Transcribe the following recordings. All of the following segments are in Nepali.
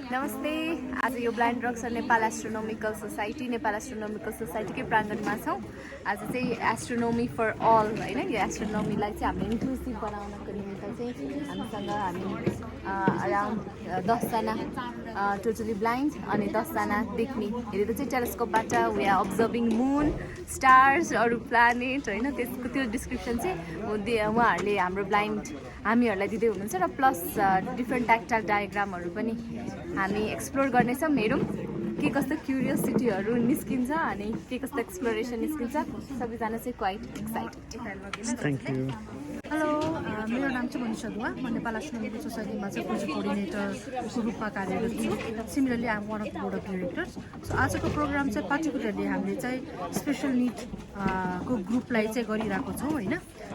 नमस्ते। आज यो ब्लाइन्ड रक्स नेपाल एस्ट्रोनोमिकल सोसाइटीकै प्राङ्गणमा छौँ। आज चाहिँ एस्ट्रोनोमी फर अल होइन, यो एस्ट्रोनोमीलाई चाहिँ हामीले इन्क्लुसिभ बनाउनको निमित्त चाहिँ हामीसँग अराउन्ड 10जना टोटली ब्लाइन्ड अनि 10जना देख्ने हेरेर चाहिँ टेलिस्कोपबाट we are observing moon, stars, अरू प्लानेट होइन, त्यसको त्यो डिस्क्रिप्सन चाहिँ उहाँहरूले हाम्रो ब्लाइन्ड हामीहरूलाई दिँदै हुनुहुन्छ र प्लस डिफ्रेन्ट ट्याक्टाइल डायग्रामहरू पनि हामी एक्सप्लोर गर्नेछौँ। हेरौँ के कस्तो क्युरियोसिटीहरू निस्किन्छ अनि के कस्तो एक्सप्लोरेसन निस्किन्छ। सबैजना चाहिँ quite excited. Thank you. Hello, मेरो नाम चाहिँ मनिषा दुवा। म नेपाल एस्ट्रोनोमिकल सोसाइटीमा चाहिँ प्रोजेक्ट कोअर्डिनेटरको रूपमा कार्यरत छु। Similarly I am one of the board of directors. So आजको प्रोग्राम चाहिँ पार्टिकुलरली हामीले चाहिँ स्पेसल निड को ग्रुपलाई चाहिँ गरिरहेको छौँ होइन,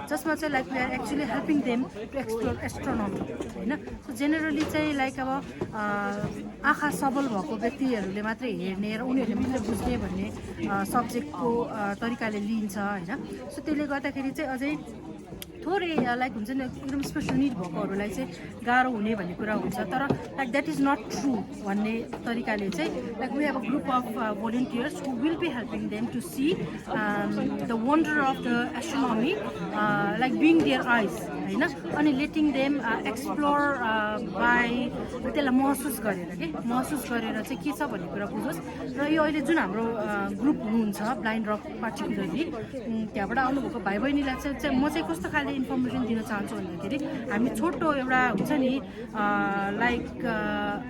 जसमा चाहिँ like we are actually helping them to explore astronomy होइन। सो जेनरली चाहिँ लाइक अब आँखा सबल भएको व्यक्तिहरूले मात्रै हेर्ने र उनीहरूले मात्रै बुझ्ने भन्ने सब्जेक्टको तरिकाले लिइन्छ होइन। सो त्यसले गर्दाखेरि चाहिँ अझै थोरै लाइक हुन्छ नि एकदम स्पेसल निड भएकोहरूलाई चाहिँ गाह्रो हुने भन्ने कुरा हुन्छ, तर like that is not true भन्ने तरिकाले चाहिँ like we have a group of volunteers who will be helping them to see the wonder of the astronomy like being their eyes होइन, अनि लेटिङ देम एक्सप्लोर बाई त्यसलाई महसुस गरेर चाहिँ के छ भन्ने कुरा बुझोस्। र यो अहिले जुन हाम्रो ग्रुप हुनुहुन्छ ब्लाइन्ड रक पार्टिकुलरली, त्यहाँबाट आउनुभएको भाइ बहिनीलाई चाहिँ म चाहिँ कस्तो खाले इन्फर्मेसन दिन चाहन्छु भन्दाखेरि हामी छोटो एउटा हुन्छ नि लाइक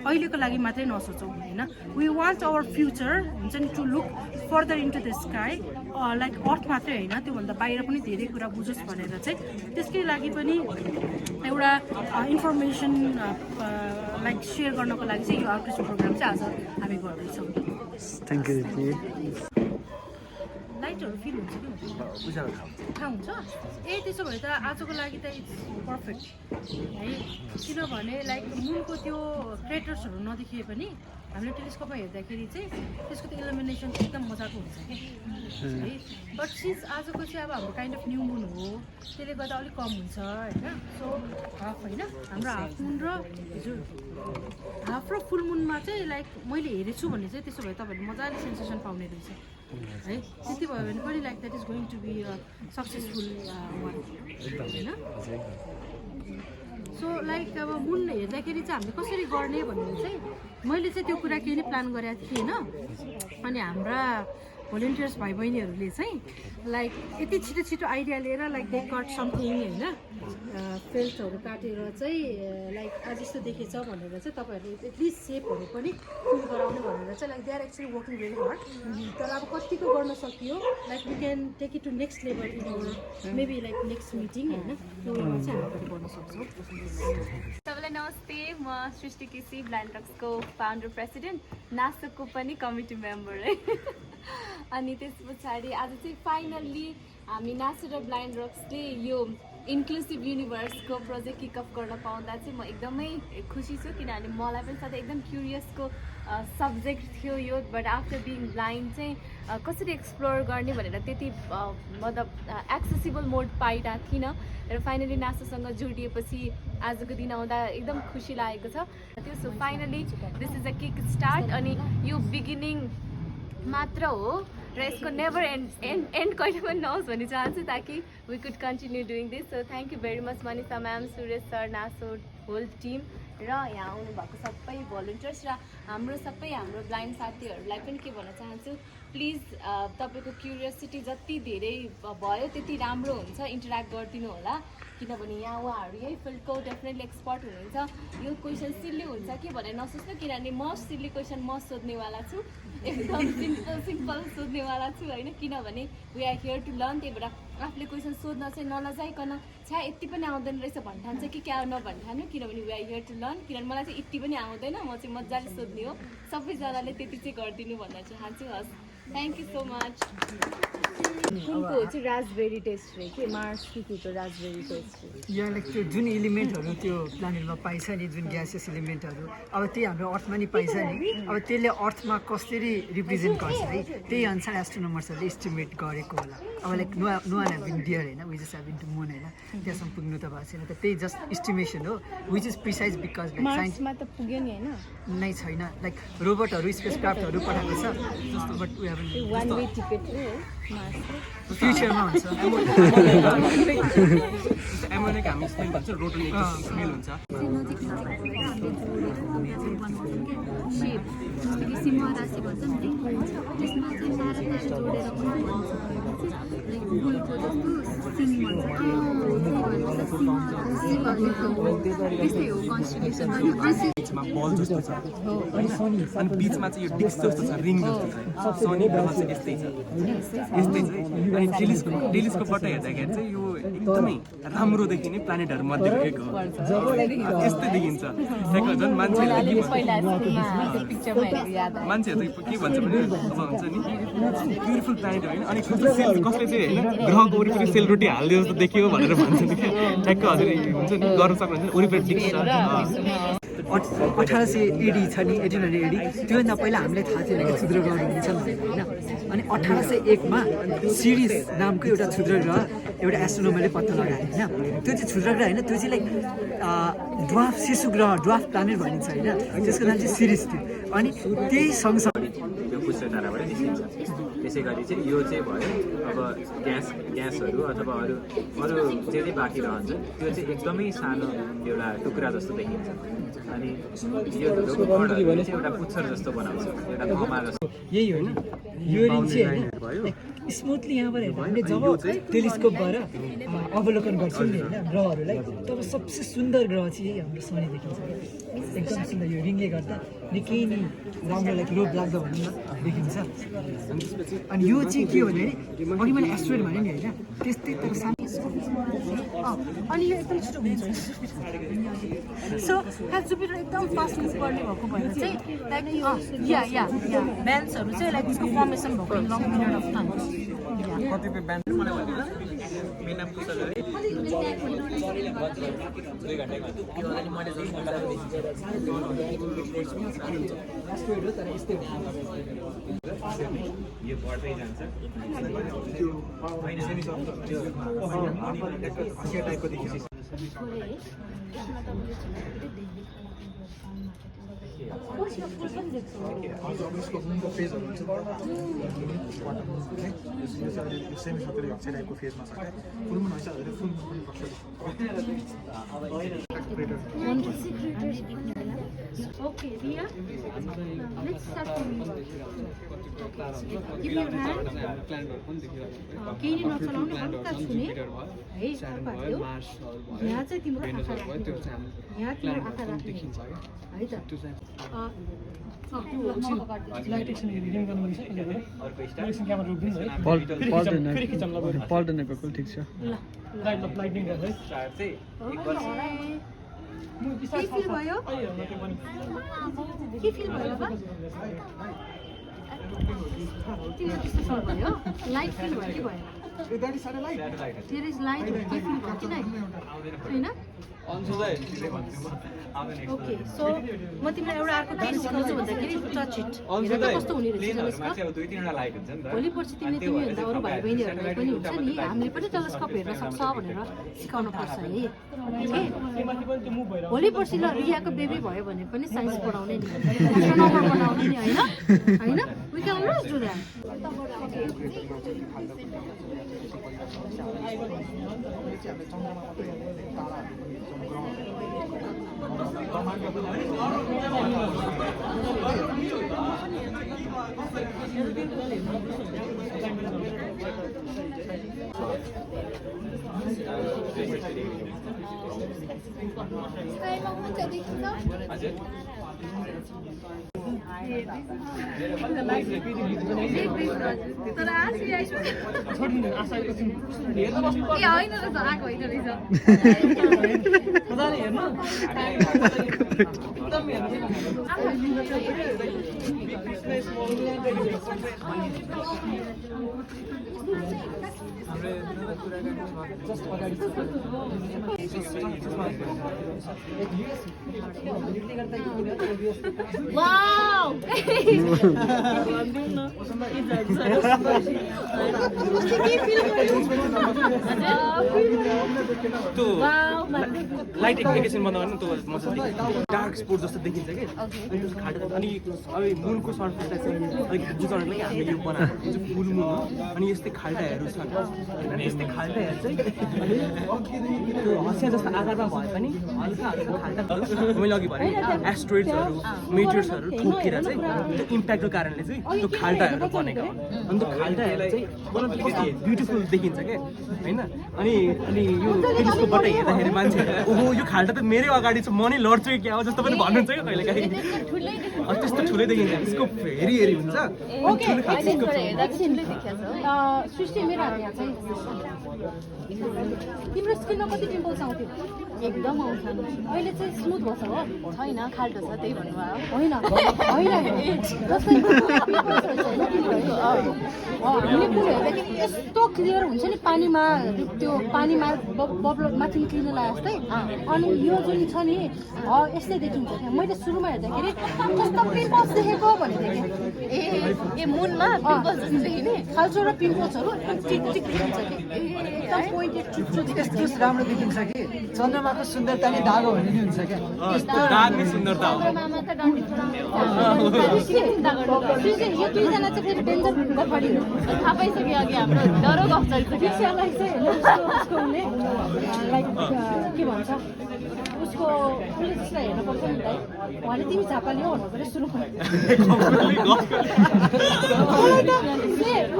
अहिलेको लागि मात्रै नसोचौँ होइन। वी वान्ट आवर फ्युचर हुन्छ नि to look further into the sky, like earth मात्रै होइन त्योभन्दा बाहिर पनि धेरै कुरा बुझोस् भनेर चाहिँ त्यसकै लागि पनि एउटा इन्फर्मेसन लाइक सेयर गर्नको लागि चाहिँ यो आउटरिच प्रोग्राम चाहिँ आज हामी गर्दैछौँ। थ्याङ्क यू दिदी। लाइटहरू फिल हुन्छ कि थाहा हुन्छ ए, त्यसो भए त आजको लागि त इट्स पर्फेक्ट है, किनभने लाइक मुनको त्यो क्रेटर्सहरू नदेखिए पनि हामीले टेलिस्कोपमा हेर्दाखेरि चाहिँ त्यसको त इल्युमिनेसन एकदम मजाको हुन्छ कि है। बट सिन्स आजको चाहिँ अब हाम्रो काइन्ड अफ न्यू मुन हो, त्यसले गर्दा अलिक कम हुन्छ होइन। सो हाफ होइन, हाम्रो हाफ मुन र हजुर हाफ र फुल मुनमा चाहिँ लाइक मैले हेरेको छु भने चाहिँ त्यसो भए तपाईँहरूले मजाले सेन्सेसन पाउने रहेछ है। त्यति भयो भने पनि like that is going to be successful one होइन। सो लाइक अब मुन हेर्दाखेरि चाहिँ हामीले कसरी गर्ने भनेर चाहिँ मैले चाहिँ त्यो कुरा केही नै प्लान गरेको थिएन, अनि हाम्रा भोलिन्टियर्स भाइ बहिनीहरूले चाहिँ लाइक यति छिटो छिटो आइडिया लिएर लाइक दे कट समथिङ होइन, फेल्टहरू काटेर चाहिँ लाइक आज यस्तो देखेछ भनेर चाहिँ तपाईँहरूले एटलिस्ट सेपहरू पनि फिल गराउने भनेर चाहिँ like they are actually working very hard. तर अब कतिको गर्न सकियो like we can take it to next level in our maybe like next meeting होइन, त्यो चाहिँ हामीले गर्न सक्छौँ। सबैलाई नमस्ते। म सृष्टि केसी, ब्लाइन्ड रक्सको फाउन्डर प्रेसिडेन्ट, नासोको पनि कमिटी मेम्बर है। अनि त्यस पछाडि आज चाहिँ फाइनल्ली हामी नासो र ब्लाइन्ड रक्सले यो इन्क्लुसिभ युनिभर्सको प्रोजेक्ट किकअप गर्न पाउँदा चाहिँ म एकदमै खुसी छु, किनभने मलाई पनि सधैँ एकदम क्युरियसको सब्जेक्ट थियो यो। बट आफ्टर बिङ ब्लाइन्ड चाहिँ कसरी एक्सप्लोर गर्ने भनेर त्यति मतलब एक्सेसिबल मोड पाइरहेको थिइनँ र फाइनली नासोसँग जोडिएपछि आजको दिन आउँदा एकदम खुसी लागेको छ त्यो। So finally this is a kick start, अनि यो बिगिनिङ मात्र हो र यसको नेभर एन्ड कहिले पनि नहोस् भन्ने चाहन्छु, ताकि we could continue doing this. So thank you very much Manisha ma'am, Suresh sir, नासो होल टिम र यहाँ आउनुभएको सबै भोलिन्टियर्स र हाम्रो ब्लाइन्ड साथीहरूलाई पनि के भन्न चाहन्छु, प्लिज तपाईँको क्युरियोसिटी जति धेरै भयो त्यति राम्रो हुन्छ, इन्टरेक्ट गरिदिनु होला, किनभने यहाँ उहाँहरू यही फिल्डको डेफिनेटली एक्सपर्ट हुनुहुन्छ। यो क्वेसन सिल्ली हुन्छ कि भनेर नसोच्नु, किनभने म सिल्ली क्वेसन म सोध्नेवाला छु, एकदम सिम्पल सोध्नेवाला छु होइन, किनभने we are here to learn. त्यही भएर आफूले क्वेसन सोध्न चाहिँ नलजाइकन छ्या यति पनि आउँदैन रहेछ भन्ठान्छ कि क्या नभन्ठानु, किनभने we are here to learn. किनभने मलाई चाहिँ यति पनि आउँदैन, म चाहिँ मजाले सोध्ने हो, सबैजनाले त्यति चाहिँ गरिदिनु भन्न चाहन्छु। हस्, थ्याङ्क यू सो मच कुनको चाहिँ रास्पबेरी टेस्ट रे के मार्स कुकीको रास्पबेरी टेस्ट रे या लाइक त्यो जुन इलिमेन्टहरू त्यो प्लानेटमा पाइन्छ नि जुन ग्यासियस इलिमेन्टहरू अब त्यही हाम्रो अर्थमा नि पाइन्छ नि अब त्यसले अर्थमा कसरी रिप्रेजेन्ट गर्छ है त्यही अनुसार एस्ट्रोनोमर्सहरूले एस्टिमेट गरेको होला अब like no one have been there होइन which is have been to moon होइन त्यहाँसम्म पुग्नु त भएको छैन त त्यही जस्ट इस्टिमेसन हो which is precise because like मार्समा त पुग्यो नि हैन नै छैन लाइक रोबोटहरू स्पेस क्राफ्टहरू पठाएको छ but we have one way ticket हो मार्सको फ्युचरमा हुन्छ एमोनिक हामी स्मेल भन्छ रोटरी स्मेल हुन्छ शेप जस्तो कि सिंह राशि भन्छ नि त्यसमा चाहिँ ताराहरू जोडेर लाइक फुलको जस्तो सिङ भन्छ त्यस्तै हो कन्स्टिट्युसन बिचमा बल जस्तो छ अनि बिचमा चाहिँ यो डिस्क जस्तो छ रिङ जस्तो छ शनि ग्रह चाहिँ यस्तै छ यस्तै छ अनि टेलिस्कोपबाट हेर्दाखेरि चाहिँ यो एकदमै राम्रो देखिने प्लानेटहरू मध्ये एक हो यस्तै देखिन्छ त्यहाँको झन् मान्छेहरू के भन्छ भने अब हुन्छ नि ब्युटिफुल प्लानेट होइन अनि सेल कसले चाहिँ होइन ग्रहको वरिपरि सेल रोटी हालिदियो जस्तो देखियो भनेर भन्छ नि ठ्याक्क हजुर हुन्छ नि गर्न सक्नुहुन्छ वरिपरि डिस्क छ 1800 एडी छ नि 1800 एडी त्योभन्दा पहिला हामीलाई थाहा थिएन कि क्षुद्र ग्रहहरू हुन्छन् भनेर होइन अनि 1801 मा सिरिस नामको एउटा क्षुद्र ग्रह एउटा एस्ट्रोनोमरले पत्ता लगायो होइन त्यो चाहिँ क्षुद्र ग्रह होइन त्यो चाहिँ लाइक ड्वाफ शिशु ग्रह ड्वाफ प्लानेट भनिन्छ होइन त्यसको नाम चाहिँ सिरिस थियो अनि त्यही सँगसँगै यो पुष्य ताराबाट निस्किन्छ त्यसै गरी चाहिँ यो चाहिँ भयो अब ग्यासहरू अथवा अरू जे चाहिँ बाँकी रहन्छ त्यो चाहिँ एकदमै सानो एउटा टुक्रा जस्तो देखिन्छ अनि यो कणहरू चाहिँ एउटा पुच्छर जस्तो बनाउँछ एउटा कमा जस्तो यही होइन यो रिङ चाहिँ होइन स्मुथली यहाँबाट हेर्दा हामीले जब टेलिस्कोपबाट अवलोकन गर्छौँ नि होइन ग्रहहरूलाई तब सबसे सुन्दर ग्रह चाहिँ यही हाम्रो शनि देखिन्छ एकदम सुन्दर यो रिङले गर्दा निकै नै राम्रो लाइक लोभ लाग्दो भनौँ न देखिन्छ अनि यो चाहिँ के हो भने अघि मैले एस्ट्रोइड भने नि होइन त्यस्तै तर सानो अनि यो एकदम छिटो हुन्छ सो जुपिटर एकदम फास्ट मुभ गर्ने भएको भएर चाहिँ लाइक या ब्यान्ड्सहरू चाहिँ लाइक उसको फर्मेसन भएको लङ पिरियड अफ टाइम कतिपय ब्यान्ड मलाई भन्दैन मेरो नाम कुशल है 2 घण्टामा अनि मैले जस्तो यो बढ्दै जान्छ टाइपको देखिन्छ Okay, Ria, let's start from you. Give me your hand. केही नचलाउनु हल्का छुने है पार्यो यहाँ चाहिँ तिम्रो आँखा राख्नु यहाँ तिम्रो आँखा राख्नु है त पल्टन बिल्कुल ठिक छ के फिल भयो के फिल भयो बा तिम्रो त्यस्तो फिल भयो लाइट फिल भयो कि भएन There is light. के फिल भयो कि नै हैन ओके सो म तिमीलाई एउटा अर्को के सिकाउँछु भन्दाखेरि टच इट हेर त कस्तो हुने रहेछ यसमा भोलि पर्सि तिमीले तिमीभन्दा अरू भाइ बहिनीहरूलाई पनि हुन्छ नि हामीले पनि टेलिस्कोप हेर्न सक्छ भनेर सिकाउनु पर्छ है भोलि पर्सि ल रियाको बेबी भयो भने पनि साइन्स पढाउने नि एस्ट्रोनोमर बनाउने नि हैन we can always do that तर आज होइन रहेछ आएको होइन रहेछ मजाले हेर्नु एकदम जस्ट अगाडि वाउ त्यो लाइट एकैछिन बन्द गर्नु त्यो मजाले डार्क स्पोट जस्तो देखिन्छ कि अनि त्यो खाल्टा अनि अब मुनको सर्फेसलाई चाहिँ अलिक बुझाउनको लागि हामीले यो बनाएको जुन फुल मुन हो अनि यस्तै खाल्टाहरू छन् अनि यस्तै खाल्टाहरू चाहिँ त्यो हँसिया जस्तो आकारमा भए पनि हल्का हल्का खाल्टाहरू मैले अघि भने एस्ट्रोइड्सहरू मेटियर्सहरू ठोकेर चाहिँ त्यो इम्प्याक्टको कारणले चाहिँ त्यो खाल्टाहरू बनेका हुन् अनि त्यो खाल्टाहरू चाहिँ कस्तो ब्युटिफुल देखिन्छ क्या होइन अनि अनि यो टेलिस्कोपबाट हेर्दाखेरि मान्छेहरूले ओहो यो खाल्टा त मेरै अगाडि छ म नै लड्छु कि क्या हो जस्तो पनि भन्नुहुन्छ क्या कहिले काहीँ त्यस्तो ठुलै देखिन्छ स्कोप हेरी हेरी हुन्छ ठुलो खालको स्कोप सृष्टि मेरो हात यहाँ चाहिँ तिम्रो स्किनमा कति पिम्पल्स आउँथ्यो एकदम आउँछ अहिले चाहिँ स्मुथ भएको हो छैन खाल्टो छ त्यही भन्नुभयो होइन होइन जस्तै हामीले फुल हेर्दाखेरि यस्तो क्लियर हुन्छ नि पानीमा त्यो पानीमा बब्लो माथि निक्लिन लागे जस्तै अनि यो जुन छ नि यस्तै देखिन्छ क्या मैले सुरुमा हेर्दाखेरि कस्तो पिम्पल्स देखेको भनेको थिएँ मुनमा पिम्पल्स जस्तो देखिने खाल्चो र पिम्पल्सहरू टिक टिक देखिन्छ कि एकदम पोइन्टेड चुच्चो यस्तो राम्रो देखिन्छ कि चन्द्रमाको सुन्दरता नै धागो भन्ने नि हुन्छ क्या दागले सुन्दरता हो यो दुईजना चाहिँ फेरि डेन्जर गफाडिनु थाहा पाइसक्यो अघि हाम्रो डरो गफ चल्छ कृष्णलाई चाहिँ उसको हुने लाइक के भन्छ उसको पुलिसलाई हेर्नुपर्छ नि दाइ उहाँले तिमी झापाली हो भन्नु पऱ्यो सुरुमा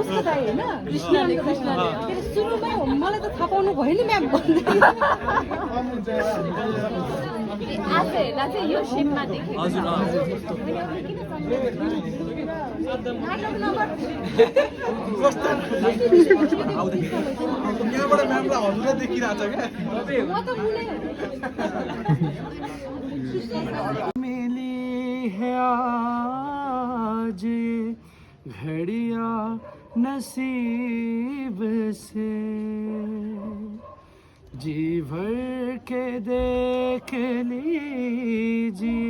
उसको दाइ होइन कृष्णले सुरुमै मलाई त थाहा पाउनु भयो नि म्याम आफैहरूलाई चाहिँ यो सेपमा देखेँ हजुर यहाँबाट म्यामलाई हजुरलाई देखिरहेको छ क्या मिली है आज घड़िया नसीब से जी भर के देख लीजिए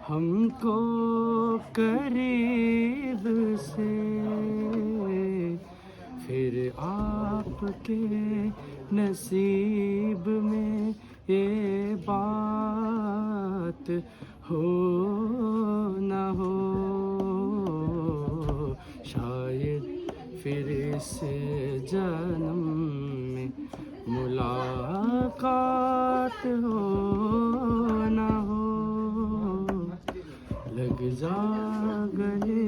हमको करीब से फिर आपके नसीब में ये बात हो न हो शायद फिर इस जन्म में मुलाकात हो न हो लग जा गले